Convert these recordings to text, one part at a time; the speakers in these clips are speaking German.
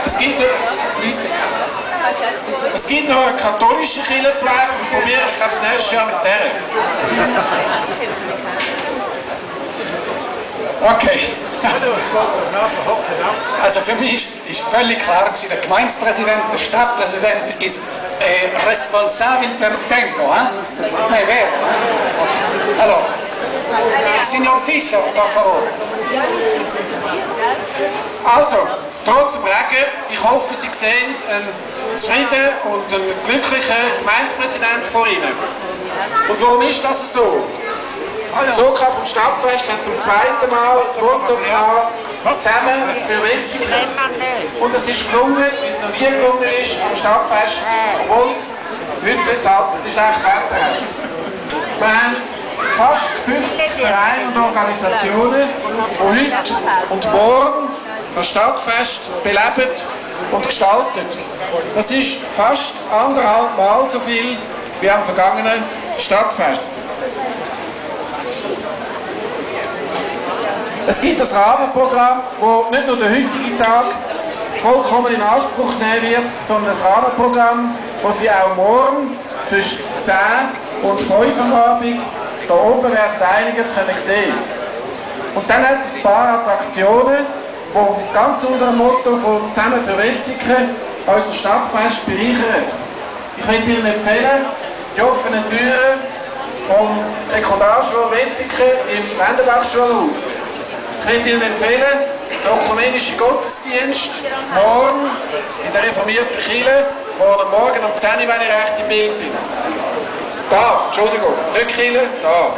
Es gibt noch eine katholische Kirchenpflege und probieren es, glaube ich, das nächste Jahr mit der. Okay. Also für mich ist völlig klar gewesen, der Gemeindepräsident, der Stadtpräsident ist responsabile per tempo, eh? Non è vero? Allora, Signor Fischer, per favore. Also, trotz dem Regen, ich hoffe, Sie sehen einen zufriedenen und einen glücklichen Gemeindepräsidenten vor Ihnen. Und warum ist das so? So vom Stadtfest hat zum zweiten Mal das Motto gehabt, zusammen für Wetzikon. Und es ist gelungen, wie es noch nie gelungen ist am Stadtfest, obwohl es heute jetzt halt schlecht Wetter hat. Wir haben fast 50 Vereine und Organisationen, die heute und morgen das Stadtfest beleben und gestalten. Das ist fast 1,5 Mal so viel wie am vergangenen Stadtfest. Es gibt ein Rahmenprogramm, das nicht nur den heutigen Tag vollkommen in Anspruch nehmen wird, sondern ein Rahmenprogramm, das Sie auch morgen zwischen 10 und 5 am Abend da oben werden einiges sehen können. Und dann hat es ein paar Attraktionen, die ganz unter dem Motto von «Zusammen für Wetzikon» unser Stadtfest bereichern. Ich möchte Ihnen empfehlen, die offenen Türen vom Sekundarschule Wetzikon im Wendelbach-Schulhaus. Ich möchte Ihnen empfehlen, den ökumenischen Gottesdienst morgen in der reformierten Kirche, morgen um 10 Uhr, wenn ich recht im Bild bin. Da, Entschuldigung, nicht Kirche, da.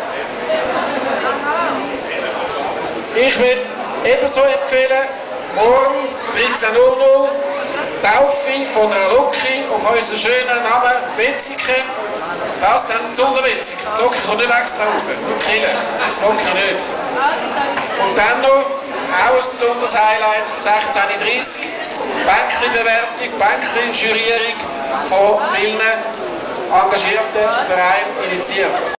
Ich würde ebenso empfehlen, morgen 13:00 Uhr Taufe von einer Locke auf unseren schönen Namen Wetzikon. Das dann zu Wetzikon. Die Locke kommt nicht extra rauf, nur die Kirche. Die Locke nicht. Und dann noch, auch ein besonderes Highlight, 16:30 Uhr, Bänkli-Bewertung, Bänkli-Jurierung von vielen engagierten Vereinen initiiert.